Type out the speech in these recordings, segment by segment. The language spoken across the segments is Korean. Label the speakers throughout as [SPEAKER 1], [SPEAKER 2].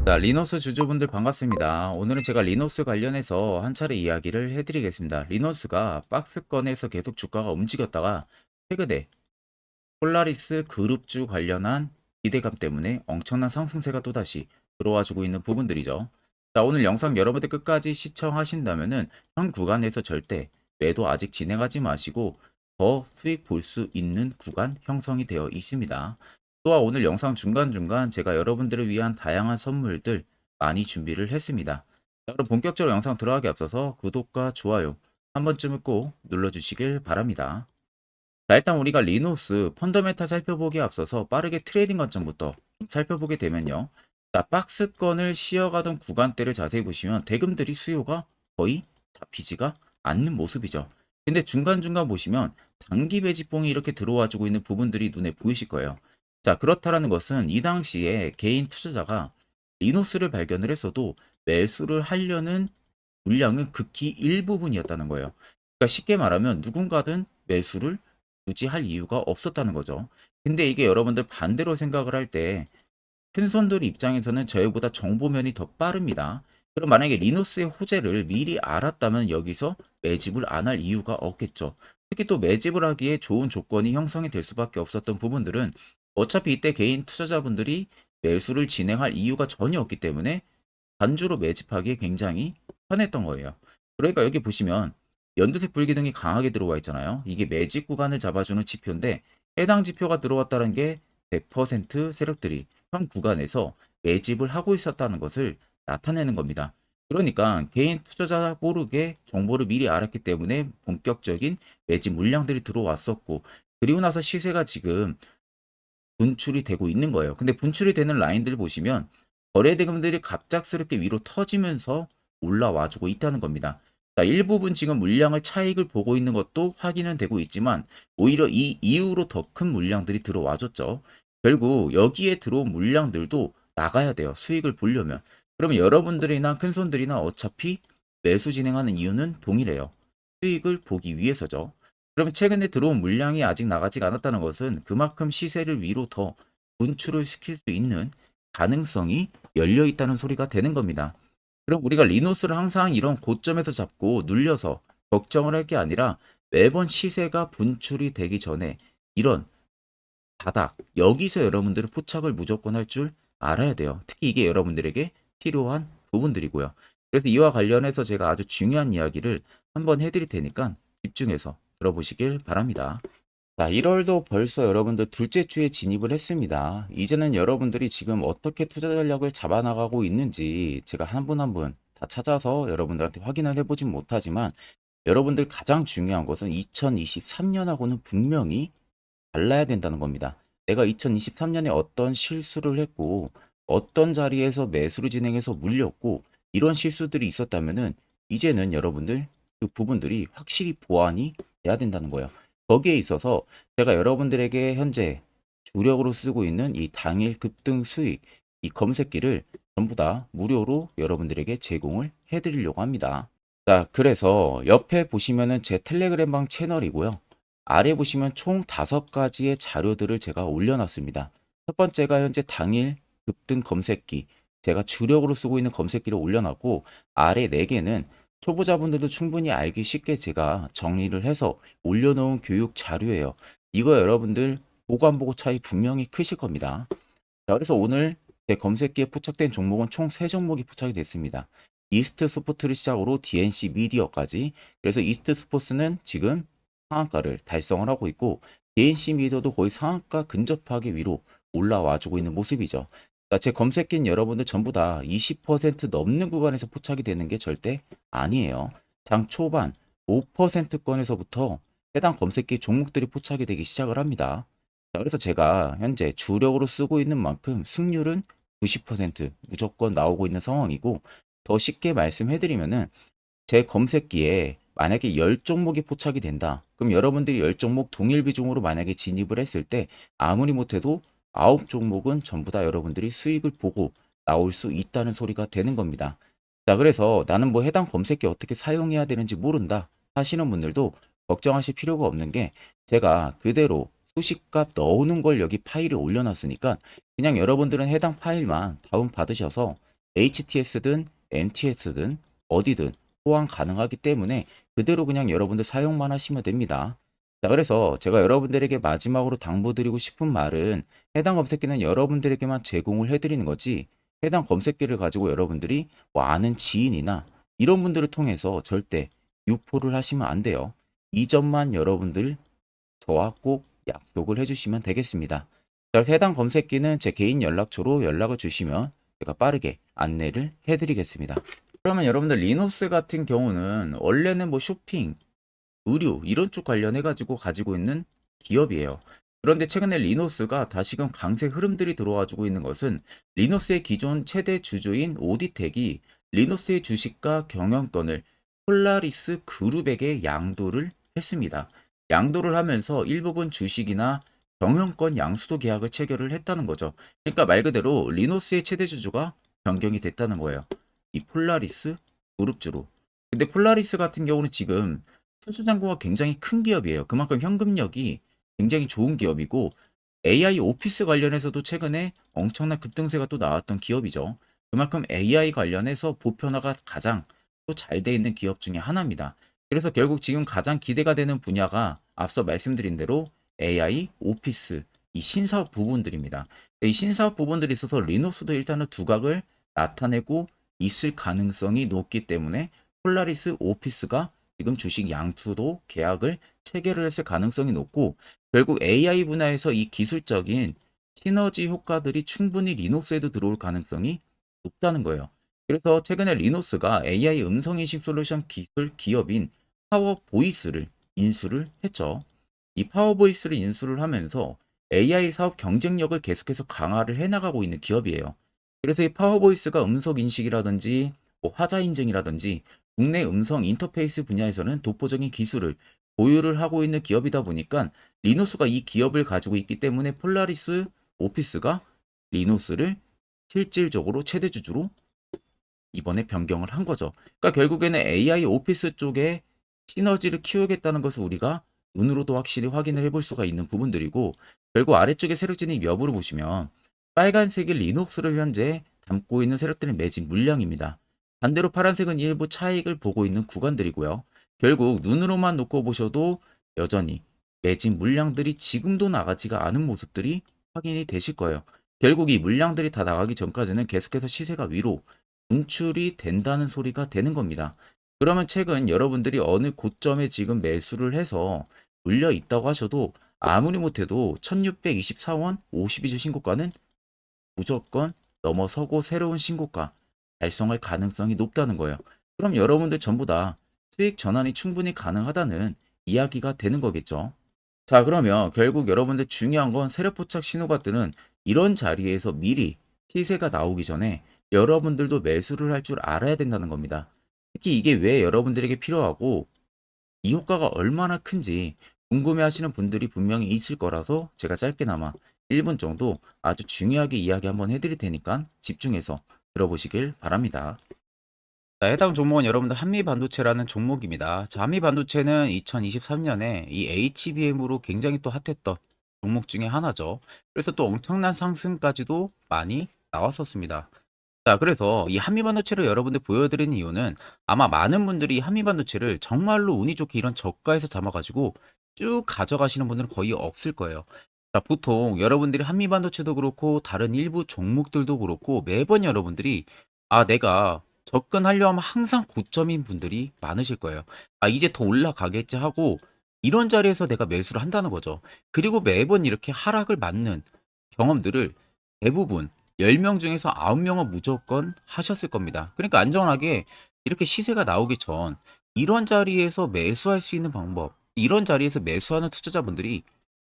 [SPEAKER 1] 자, 리노스 주주분들 반갑습니다. 오늘은 제가 리노스 관련해서 한 차례 이야기를 해드리겠습니다. 리노스가 박스권에서 계속 주가가 움직였다가 최근에 폴라리스 그룹주 관련한 기대감 때문에 엄청난 상승세가 또다시 들어와주고 있는 부분들이죠. 자, 오늘 영상 여러분들 끝까지 시청하신다면은 현 구간에서 절대 매도 아직 진행하지 마시고 더 수익 볼 수 있는 구간 형성이 되어 있습니다. 또한 오늘 영상 중간중간 제가 여러분들을 위한 다양한 선물들 많이 준비를 했습니다. 자, 그럼 본격적으로 영상 들어가기 앞서서 구독과 좋아요 한 번쯤은 꼭 눌러주시길 바랍니다. 자, 일단 우리가 리노스 펀더멘탈 살펴보기에 앞서서 빠르게 트레이딩 관점부터 살펴보게 되면요. 자, 박스권을 쉬어가던 구간대를 자세히 보시면 대금들이 수요가 거의 잡히지가 않는 모습이죠. 근데 중간중간 보시면 단기 매집봉이 이렇게 들어와주고 있는 부분들이 눈에 보이실 거예요. 자, 그렇다라는 것은 이 당시에 개인 투자자가 리노스를 발견을 했어도 매수를 하려는 물량은 극히 일부분이었다는 거예요. 그러니까 쉽게 말하면 누군가든 매수를 굳이 할 이유가 없었다는 거죠. 근데 이게 여러분들 반대로 생각을 할 때 큰 손들 입장에서는 저희보다 정보면이 더 빠릅니다. 그럼 만약에 리노스의 호재를 미리 알았다면 여기서 매집을 안 할 이유가 없겠죠. 특히 또 매집을 하기에 좋은 조건이 형성이 될 수밖에 없었던 부분들은 어차피 이때 개인 투자자분들이 매수를 진행할 이유가 전혀 없기 때문에 단주로 매집하기에 굉장히 편했던 거예요. 그러니까 여기 보시면 연두색 불기둥이 강하게 들어와 있잖아요. 이게 매집 구간을 잡아주는 지표인데 해당 지표가 들어왔다는 게 100% 세력들이 현 구간에서 매집을 하고 있었다는 것을 나타내는 겁니다. 그러니까 개인 투자자 모르게 정보를 미리 알았기 때문에 본격적인 매집 물량들이 들어왔었고, 그리고 나서 시세가 지금 분출이 되고 있는 거예요. 근데 분출이 되는 라인들 보시면 거래대금들이 갑작스럽게 위로 터지면서 올라와주고 있다는 겁니다. 자, 일부분 지금 물량을 차익을 보고 있는 것도 확인은 되고 있지만 오히려 이 이후로 더 큰 물량들이 들어와줬죠. 결국 여기에 들어온 물량들도 나가야 돼요. 수익을 보려면. 그러면 여러분들이나 큰손들이나 어차피 매수 진행하는 이유는 동일해요. 수익을 보기 위해서죠. 그러면 최근에 들어온 물량이 아직 나가지가 않았다는 것은 그만큼 시세를 위로 더 분출을 시킬 수 있는 가능성이 열려 있다는 소리가 되는 겁니다. 그럼 우리가 리노스를 항상 이런 고점에서 잡고 눌려서 걱정을 할 게 아니라 매번 시세가 분출이 되기 전에 이런 바닥, 여기서 여러분들은 포착을 무조건 할 줄 알아야 돼요. 특히 이게 여러분들에게 필요한 부분들이고요. 그래서 이와 관련해서 제가 아주 중요한 이야기를 한번 해드릴 테니까 집중해서 들어보시길 바랍니다. 자, 1월도 벌써 여러분들 둘째 주에 진입을 했습니다. 이제는 여러분들이 지금 어떻게 투자 전략을 잡아나가고 있는지 제가 한 분 한 분 다 찾아서 여러분들한테 확인을 해보진 못하지만 여러분들 가장 중요한 것은 2023년하고는 분명히 달라야 된다는 겁니다. 내가 2023년에 어떤 실수를 했고 어떤 자리에서 매수를 진행해서 물렸고 이런 실수들이 있었다면은 이제는 여러분들 그 부분들이 확실히 보완이 돼야 된다는 거예요. 거기에 있어서 제가 여러분들에게 현재 주력으로 쓰고 있는 이 당일 급등 수익 이 검색기를 전부 다 무료로 여러분들에게 제공을 해드리려고 합니다. 자, 그래서 옆에 보시면은 제 텔레그램방 채널이고요. 아래 보시면 총 5가지의 자료들을 제가 올려놨습니다. 첫 번째가 현재 당일 급등 검색기, 제가 주력으로 쓰고 있는 검색기를 올려놨고, 아래 4개는 초보자분들도 충분히 알기 쉽게 제가 정리를 해서 올려놓은 교육 자료예요. 이거 여러분들 보고 안 보고 차이 분명히 크실 겁니다. 자, 그래서 오늘 제 검색기에 포착된 종목은 총 3종목이 포착이 됐습니다. 이스트 스포츠를 시작으로 DNC 미디어까지. 그래서 이스트 스포츠는 지금 상한가를 달성을 하고 있고 DNC 미디어도 거의 상한가 근접하게 위로 올라와주고 있는 모습이죠. 그러니까 제 검색기는 여러분들 전부 다 20% 넘는 구간에서 포착이 되는 게 절대 아니에요. 장 초반 5%권에서부터 해당 검색기 종목들이 포착이 되기 시작을 합니다. 자, 그래서 제가 현재 주력으로 쓰고 있는 만큼 승률은 90% 무조건 나오고 있는 상황이고, 더 쉽게 말씀해드리면은 제 검색기에 만약에 10종목이 포착이 된다. 그럼 여러분들이 10종목 동일 비중으로 만약에 진입을 했을 때 아무리 못해도 9종목은 전부 다 여러분들이 수익을 보고 나올 수 있다는 소리가 되는 겁니다. 자, 그래서 나는 뭐 해당 검색기 어떻게 사용해야 되는지 모른다 하시는 분들도 걱정하실 필요가 없는 게 제가 그대로 수식값 넣어놓은 걸 여기 파일에 올려놨으니까 그냥 여러분들은 해당 파일만 다운받으셔서 HTS든 MTS든 어디든 호환 가능하기 때문에 그대로 그냥 여러분들 사용만 하시면 됩니다. 자, 그래서 제가 여러분들에게 마지막으로 당부드리고 싶은 말은 해당 검색기는 여러분들에게만 제공을 해드리는 거지 해당 검색기를 가지고 여러분들이 뭐 아는 지인이나 이런 분들을 통해서 절대 유포를 하시면 안 돼요. 이 점만 여러분들 저와 꼭 약속을 해주시면 되겠습니다. 자, 그래서 해당 검색기는 제 개인 연락처로 연락을 주시면 제가 빠르게 안내를 해드리겠습니다. 그러면 여러분들 리노스 같은 경우는 원래는 뭐 쇼핑, 의류 이런 쪽 관련해가지고 가지고 있는 기업이에요. 그런데 최근에 리노스가 다시금 강세 흐름들이 들어와주고 있는 것은 리노스의 기존 최대 주주인 오디텍이 리노스의 주식과 경영권을 폴라리스 그룹에게 양도를 했습니다. 양도를 하면서 일부분 주식이나 경영권 양수도 계약을 체결을 했다는 거죠. 그러니까 말 그대로 리노스의 최대 주주가 변경이 됐다는 거예요. 이 폴라리스 그룹주로. 근데 폴라리스 같은 경우는 지금 수주잔고가 굉장히 큰 기업이에요. 그만큼 현금력이 굉장히 좋은 기업이고 AI 오피스 관련해서도 최근에 엄청난 급등세가 또 나왔던 기업이죠. 그만큼 AI 관련해서 보편화가 가장 또 잘 돼 있는 기업 중에 하나입니다. 그래서 결국 지금 가장 기대가 되는 분야가 앞서 말씀드린 대로 AI, 오피스, 이 신사업 부분들입니다. 이 신사업 부분들이 있어서 리노스도 일단은 두각을 나타내고 있을 가능성이 높기 때문에 폴라리스 오피스가 지금 주식 양수도 계약을 체결을 했을 가능성이 높고 결국 AI 분야에서 이 기술적인 시너지 효과들이 충분히 리노스에도 들어올 가능성이 높다는 거예요. 그래서 최근에 리노스가 AI 음성인식 솔루션 기술 기업인 파워보이스를 인수를 했죠. 이 파워보이스를 인수를 하면서 AI 사업 경쟁력을 계속해서 강화를 해나가고 있는 기업이에요. 그래서 이 파워보이스가 음성 인식이라든지 뭐 화자 인증이라든지 국내 음성 인터페이스 분야에서는 독보적인 기술을 보유를 하고 있는 기업이다 보니까 리노스가 이 기업을 가지고 있기 때문에 폴라리스 오피스가 리노스를 실질적으로 최대 주주로 이번에 변경을 한 거죠. 그러니까 결국에는 AI 오피스 쪽에 시너지를 키우겠다는 것을 우리가 눈으로도 확실히 확인을 해볼 수가 있는 부분들이고 결국 아래쪽에 세력진입 여부를 보시면 빨간색이 리녹스를 현재 담고 있는 세력들의 매집 물량입니다. 반대로 파란색은 일부 차익을 보고 있는 구간들이고요. 결국 눈으로만 놓고 보셔도 여전히 매집 물량들이 지금도 나가지가 않은 모습들이 확인이 되실 거예요. 결국 이 물량들이 다 나가기 전까지는 계속해서 시세가 위로 분출이 된다는 소리가 되는 겁니다. 그러면 최근 여러분들이 어느 고점에 지금 매수를 해서 물려 있다고 하셔도 아무리 못해도 1624원 52주 신고가는 무조건 넘어서고 새로운 신고가 달성할 가능성이 높다는 거예요. 그럼 여러분들 전부 다 수익 전환이 충분히 가능하다는 이야기가 되는 거겠죠. 자, 그러면 결국 여러분들 중요한 건 세력포착 신호가 뜨는 이런 자리에서 미리 시세가 나오기 전에 여러분들도 매수를 할 줄 알아야 된다는 겁니다. 특히 이게 왜 여러분들에게 필요하고 이 효과가 얼마나 큰지 궁금해 하시는 분들이 분명히 있을 거라서 제가 짧게나마 1분 정도 아주 중요하게 이야기 한번 해드릴 테니까 집중해서 들어보시길 바랍니다. 자, 해당 종목은 여러분들 한미반도체라는 종목입니다. 자, 한미반도체는 2023년에 이 HBM으로 굉장히 또 핫했던 종목 중에 하나죠. 그래서 또 엄청난 상승까지도 많이 나왔었습니다. 자, 그래서 이 한미반도체를 여러분들 보여드리는 이유는 아마 많은 분들이 한미반도체를 정말로 운이 좋게 이런 저가에서 잡아가지고 쭉 가져가시는 분들은 거의 없을 거예요. 자, 보통 여러분들이 한미반도체도 그렇고 다른 일부 종목들도 그렇고 매번 여러분들이 내가 접근하려 하면 항상 고점인 분들이 많으실 거예요. 이제 더 올라가겠지 하고 이런 자리에서 내가 매수를 한다는 거죠. 그리고 매번 이렇게 하락을 맞는 경험들을 대부분 10명 중에서 9명은 무조건 하셨을 겁니다. 그러니까 안전하게 이렇게 시세가 나오기 전 이런 자리에서 매수할 수 있는 방법, 이런 자리에서 매수하는 투자자분들이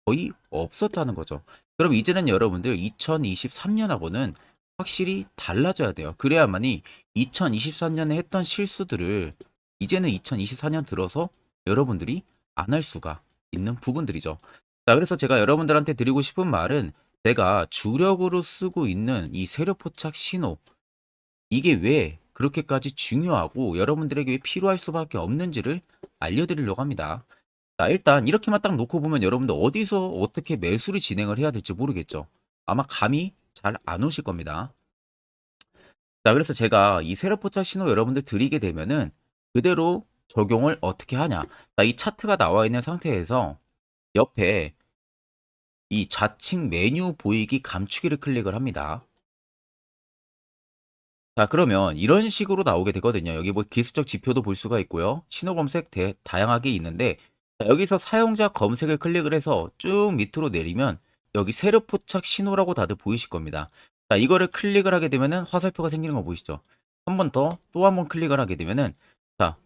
[SPEAKER 1] 거의 없었다는 거죠. 그럼 이제는 여러분들 2023년하고는 확실히 달라져야 돼요. 그래야만이 2023년에 했던 실수들을 이제는 2024년 들어서 여러분들이 안 할 수가 있는 부분들이죠. 자, 그래서 제가 여러분들한테 드리고 싶은 말은 내가 주력으로 쓰고 있는 이 세력포착 신호, 이게 왜 그렇게까지 중요하고 여러분들에게 왜 필요할 수밖에 없는지를 알려드리려고 합니다. 자, 일단 이렇게만 딱 놓고 보면 여러분들 어디서 어떻게 매수를 진행을 해야 될지 모르겠죠. 아마 감이 잘 안 오실 겁니다. 자, 그래서 제가 이 세력 포착 신호 여러분들 드리게 되면은 그대로 적용을 어떻게 하냐. 자, 이 차트가 나와 있는 상태에서 옆에 이 좌측 메뉴 보이기 감추기를 클릭을 합니다. 자, 그러면 이런 식으로 나오게 되거든요. 여기 뭐 기술적 지표도 볼 수가 있고요. 신호 검색 다양하게 있는데, 자, 여기서 사용자 검색을 클릭을 해서 쭉 밑으로 내리면 여기 세력 포착 신호라고 다들 보이실 겁니다. 자, 이거를 클릭을 하게 되면은 화살표가 생기는 거 보이시죠? 한 번 더, 또 한 번 클릭을 하게 되면은, 자,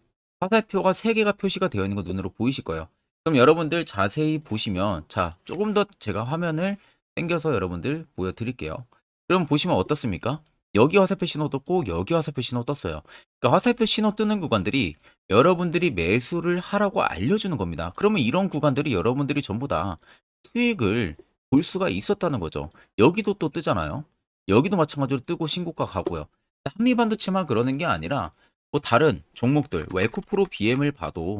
[SPEAKER 1] 화살표가 3개가 표시가 되어 있는 거 눈으로 보이실 거예요. 그럼 여러분들 자세히 보시면, 자, 조금 더 제가 화면을 당겨서 여러분들 보여드릴게요. 그럼 보시면 어떻습니까? 여기 화살표 신호 떴고 여기 화살표 신호 떴어요. 그러니까 화살표 신호 뜨는 구간들이 여러분들이 매수를 하라고 알려주는 겁니다. 그러면 이런 구간들이 여러분들이 전부 다 수익을 볼 수가 있었다는 거죠. 여기도 또 뜨잖아요. 여기도 마찬가지로 뜨고 신고가 가고요. 한미반도체만 그러는 게 아니라 뭐 다른 종목들, 뭐 에코프로 BM을 봐도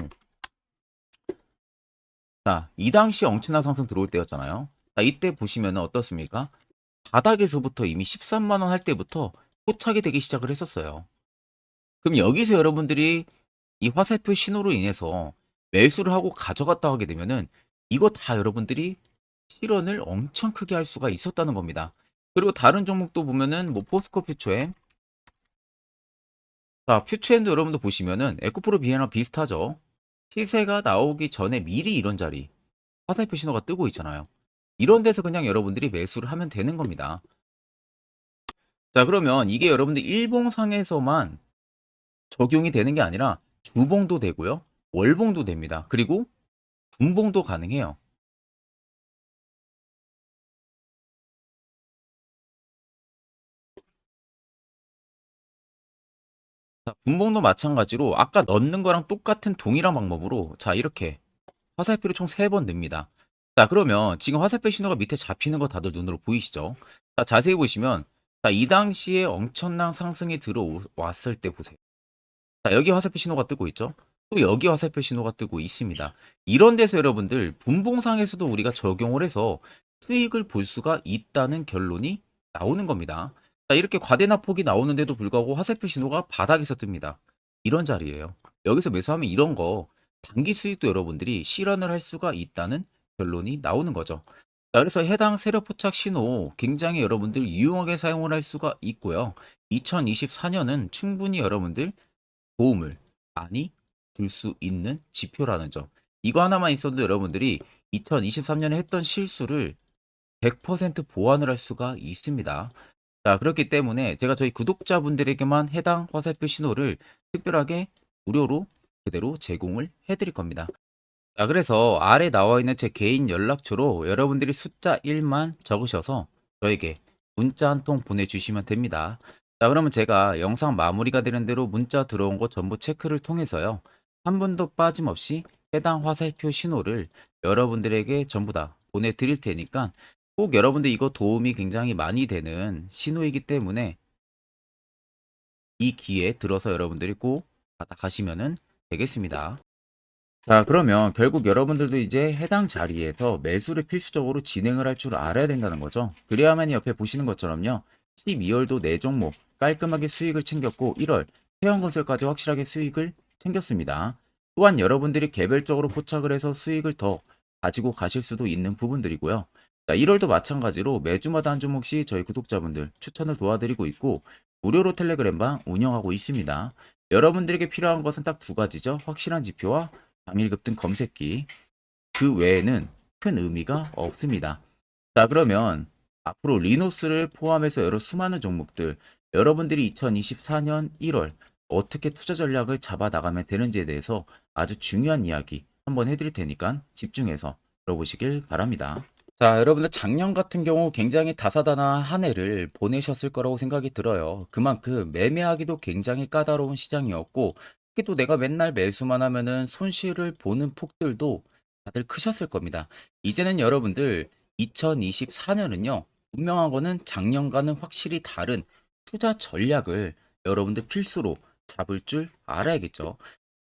[SPEAKER 1] 자, 이 당시 엄청난 상승 들어올 때였잖아요. 자, 이때 보시면 어떻습니까? 바닥에서부터 이미 13만 원 할 때부터 포착이 되기 시작을 했었어요. 그럼 여기서 여러분들이 이 화살표 신호로 인해서 매수를 하고 가져갔다 하게 되면은 이거 다 여러분들이 실현을 엄청 크게 할 수가 있었다는 겁니다. 그리고 다른 종목도 보면은 뭐 포스코 퓨처엠, 자, 퓨처엠도 여러분들 보시면은 에코프로 비에나 비슷하죠. 시세가 나오기 전에 미리 이런 자리 화살표 신호가 뜨고 있잖아요. 이런 데서 그냥 여러분들이 매수를 하면 되는 겁니다. 자, 그러면 이게 여러분들 일봉상에서만 적용이 되는 게 아니라 주봉도 되고요. 월봉도 됩니다. 그리고 분봉도 가능해요. 자, 분봉도 마찬가지로 아까 넣는 거랑 똑같은 동일한 방법으로 자, 이렇게 화살표를 총 3번 넣습니다. 자, 그러면 지금 화살표 신호가 밑에 잡히는 거 다들 눈으로 보이시죠? 자, 자세히 보시면 자, 이 당시에 엄청난 상승이 들어왔을 때 보세요. 자, 여기 화살표 신호가 뜨고 있죠? 또 여기 화살표 신호가 뜨고 있습니다. 이런 데서 여러분들 분봉상에서도 우리가 적용을 해서 수익을 볼 수가 있다는 결론이 나오는 겁니다. 자, 이렇게 과대납폭이 나오는데도 불구하고 화살표 신호가 바닥에서 뜹니다. 이런 자리예요. 여기서 매수하면 이런 거 단기 수익도 여러분들이 실현을 할 수가 있다는 결론이 나오는 거죠. 자, 그래서 해당 세력 포착 신호 굉장히 여러분들 유용하게 사용을 할 수가 있고요. 2024년은 충분히 여러분들 도움을 많이 줄 수 있는 지표라는 점. 이거 하나만 있어도 여러분들이 2023년에 했던 실수를 100% 보완을 할 수가 있습니다. 자, 그렇기 때문에 제가 저희 구독자분들에게만 해당 화살표 신호를 특별하게 무료로 그대로 제공을 해드릴 겁니다. 자, 그래서 아래 나와 있는 제 개인 연락처로 여러분들이 숫자 1만 적으셔서 저에게 문자 한 통 보내주시면 됩니다. 자, 그러면 제가 영상 마무리가 되는 대로 문자 들어온 거 전부 체크를 통해서요. 한 분도 빠짐없이 해당 화살표 신호를 여러분들에게 전부 다 보내드릴 테니까 꼭 여러분들 이거 도움이 굉장히 많이 되는 신호이기 때문에 이 기회에 들어서 여러분들이 꼭 받아가시면 되겠습니다. 자, 그러면 결국 여러분들도 이제 해당 자리에서 매수를 필수적으로 진행을 할 줄 알아야 된다는 거죠. 그래야만 옆에 보시는 것처럼요. 12월도 4종목 깔끔하게 수익을 챙겼고 1월 태양건설까지 확실하게 수익을 챙겼습니다. 또한 여러분들이 개별적으로 포착을 해서 수익을 더 가지고 가실 수도 있는 부분들이고요. 자, 1월도 마찬가지로 매주마다 한 종목씩 저희 구독자분들 추천을 도와드리고 있고 무료로 텔레그램방 운영하고 있습니다. 여러분들에게 필요한 것은 딱 2가지죠. 확실한 지표와 당일 급등 검색기. 그 외에는 큰 의미가 없습니다. 자, 그러면 앞으로 리노스를 포함해서 여러 수많은 종목들 여러분들이 2024년 1월 어떻게 투자 전략을 잡아 나가면 되는지에 대해서 아주 중요한 이야기 한번 해드릴 테니까 집중해서 들어보시길 바랍니다. 자, 여러분들 작년 같은 경우 굉장히 다사다난한 한 해를 보내셨을 거라고 생각이 들어요. 그만큼 매매하기도 굉장히 까다로운 시장이었고, 특히 또 내가 맨날 매수만 하면은 손실을 보는 폭들도 다들 크셨을 겁니다. 이제는 여러분들 2024년은요, 분명한 거는 작년과는 확실히 다른 투자 전략을 여러분들 필수로 잡을 줄 알아야겠죠.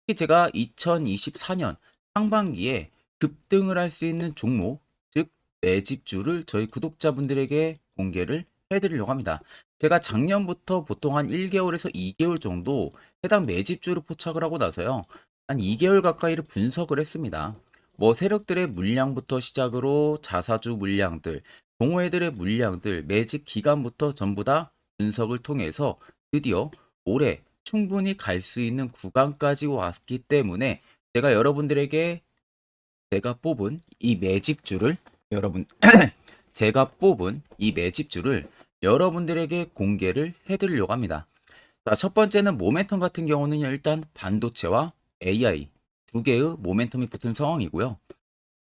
[SPEAKER 1] 특히 제가 2024년 상반기에 급등을 할 수 있는 종목, 즉 매집주를 저희 구독자분들에게 공개를 해드리려고 합니다. 제가 작년부터 보통 한 1개월에서 2개월 정도 해당 매집주를 포착을 하고 나서요. 한 2개월 가까이를 분석을 했습니다. 뭐 세력들의 물량부터 시작으로 자사주 물량들, 동호회들의 물량들, 매집 기간부터 전부 다 분석을 통해서 드디어 올해 충분히 갈 수 있는 구간까지 왔기 때문에 제가 여러분들에게 제가 뽑은 이 매집주를 여러분 제가 뽑은 이 매집주를 여러분들에게 공개를 해드리려고 합니다. 자, 첫 번째는 모멘텀 같은 경우는 일단 반도체와 AI 두 개의 모멘텀이 붙은 상황이고요.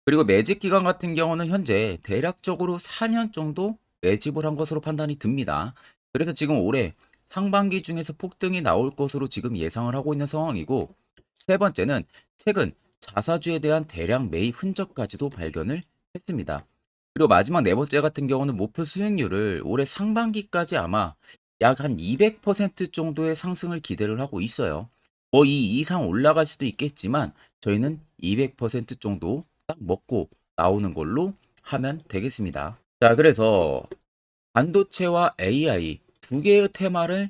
[SPEAKER 1] 그리고 매집 기간 같은 경우는 현재 대략적으로 4년 정도 매집을 한 것으로 판단이 듭니다. 그래서 지금 올해 상반기 중에서 폭등이 나올 것으로 지금 예상을 하고 있는 상황이고, 세 번째는 최근 자사주에 대한 대량 매입 흔적까지도 발견을 했습니다. 그리고 마지막 네 번째 같은 경우는 목표 수익률을 올해 상반기까지 아마 약 한 200% 정도의 상승을 기대를 하고 있어요. 뭐 이 이상 올라갈 수도 있겠지만 저희는 200% 정도 딱 먹고 나오는 걸로 하면 되겠습니다. 자, 그래서 반도체와 AI 두 개의 테마를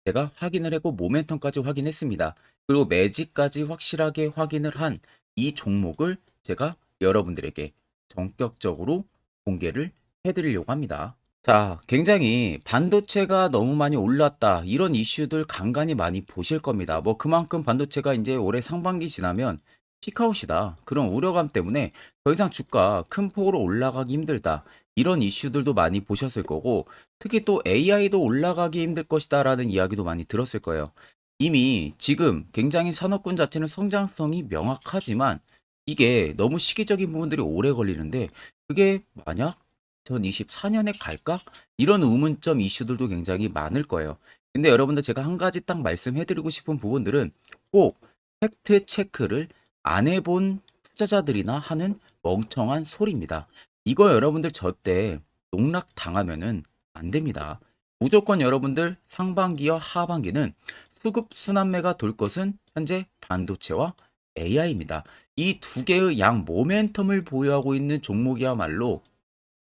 [SPEAKER 1] 제가 확인을 했고 모멘텀까지 확인했습니다. 그리고 매직까지 확실하게 확인을 한 이 종목을 제가 여러분들에게 전격적으로 공개를 해드리려고 합니다. 자, 굉장히 반도체가 너무 많이 올랐다, 이런 이슈들 간간히 많이 보실 겁니다. 뭐 그만큼 반도체가 이제 올해 상반기 지나면 피크아웃이다, 그런 우려감 때문에 더 이상 주가 큰 폭으로 올라가기 힘들다, 이런 이슈들도 많이 보셨을 거고, 특히 또 AI도 올라가기 힘들 것이다 라는 이야기도 많이 들었을 거예요. 이미 지금 굉장히 산업군 자체는 성장성이 명확하지만 이게 너무 시기적인 부분들이 오래 걸리는데, 그게 만약 2024년에 갈까? 이런 의문점 이슈들도 굉장히 많을 거예요. 근데 여러분들 제가 한 가지 딱 말씀해드리고 싶은 부분들은 꼭 팩트 체크를 안 해본 투자자들이나 하는 멍청한 소리입니다. 이거 여러분들 절대 농락 당하면은 안 됩니다. 무조건 여러분들 상반기와 하반기는 수급 순환매가 돌 것은 현재 반도체와 AI입니다. 이 두 개의 양 모멘텀을 보유하고 있는 종목이야말로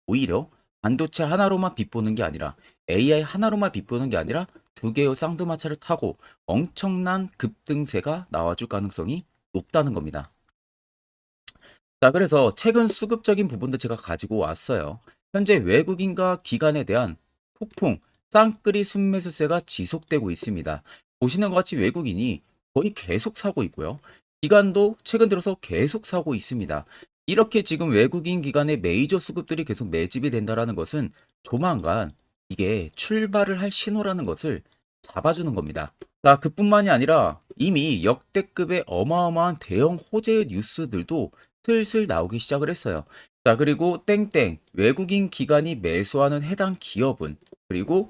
[SPEAKER 1] 오히려 반도체 하나로만 빗보는 게 아니라 AI 하나로만 빗보는 게 아니라 두 개의 쌍두마차를 타고 엄청난 급등세가 나와줄 가능성이 높다는 겁니다. 자, 그래서 최근 수급적인 부분도 제가 가지고 왔어요. 현재 외국인과 기관에 대한 폭풍 쌍끌이 순매수세가 지속되고 있습니다. 보시는 것 같이 외국인이 거의 계속 사고 있고요. 기관도 최근 들어서 계속 사고 있습니다. 이렇게 지금 외국인 기관의 메이저 수급들이 계속 매집이 된다는 것은 조만간 이게 출발을 할 신호라는 것을 잡아주는 겁니다. 자, 그뿐만이 아니라 이미 역대급의 어마어마한 대형 호재의 뉴스들도 슬슬 나오기 시작을 했어요. 자, 그리고 땡땡 외국인 기관이 매수하는 해당 기업은, 그리고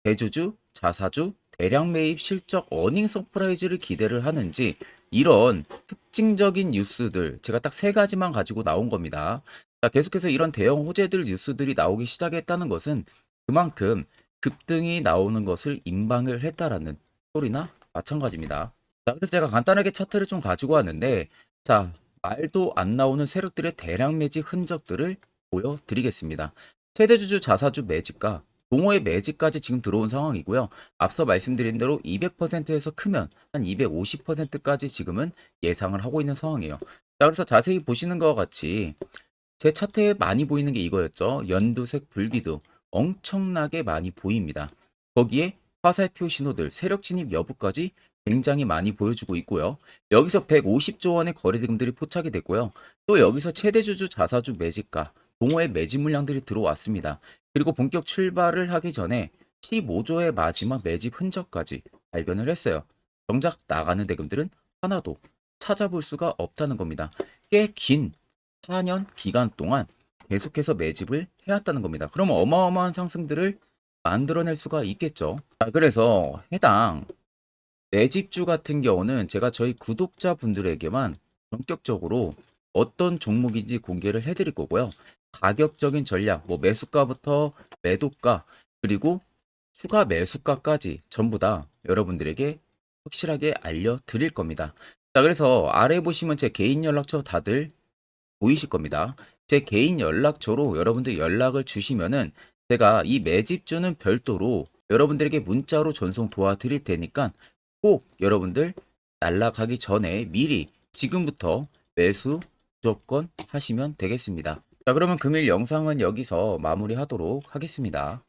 [SPEAKER 1] 대주주, 자사주, 대량 매입 실적 어닝 서프라이즈를 기대를 하는지, 이런 특징적인 뉴스들 제가 딱 세 가지만 가지고 나온 겁니다. 자, 계속해서 이런 대형 호재들 뉴스들이 나오기 시작했다는 것은 그만큼 급등이 나오는 것을 임방을 했다라는 소리나 마찬가지입니다. 자, 그래서 제가 간단하게 차트를 좀 가지고 왔는데, 자, 말도 안 나오는 세력들의 대량 매집 흔적들을 보여드리겠습니다. 최대주주 자사주 매집과 동호회 매집까지 지금 들어온 상황이고요. 앞서 말씀드린 대로 200%에서 크면 한 250%까지 지금은 예상을 하고 있는 상황이에요. 자, 그래서 자세히 보시는 것과 같이 제 차트에 많이 보이는 게 이거였죠. 연두색 불기둥 엄청나게 많이 보입니다. 거기에 화살표 신호들, 세력 진입 여부까지 굉장히 많이 보여주고 있고요. 여기서 150조 원의 거래대금들이 포착이 됐고요. 또 여기서 최대주주 자사주 매집가, 동호회 매집 물량들이 들어왔습니다. 그리고 본격 출발을 하기 전에 15조의 마지막 매집 흔적까지 발견을 했어요. 정작 나가는 대금들은 하나도 찾아볼 수가 없다는 겁니다. 꽤 긴 4년 기간 동안 계속해서 매집을 해왔다는 겁니다. 그럼 어마어마한 상승들을 만들어낼 수가 있겠죠. 자, 그래서 해당 매집주 같은 경우는 제가 저희 구독자분들에게만 본격적으로 어떤 종목인지 공개를 해드릴 거고요. 가격적인 전략, 뭐 매수가부터 매도가, 그리고 추가 매수가까지 전부 다 여러분들에게 확실하게 알려드릴 겁니다. 자, 그래서 아래 보시면 제 개인 연락처 다들 보이실 겁니다. 제 개인 연락처로 여러분들 연락을 주시면은 제가 이 매집주는 별도로 여러분들에게 문자로 전송 도와드릴 테니까 꼭 여러분들 날라가기 전에 미리 지금부터 매수 무조건 하시면 되겠습니다. 자, 그러면 금일 영상은 여기서 마무리하도록 하겠습니다.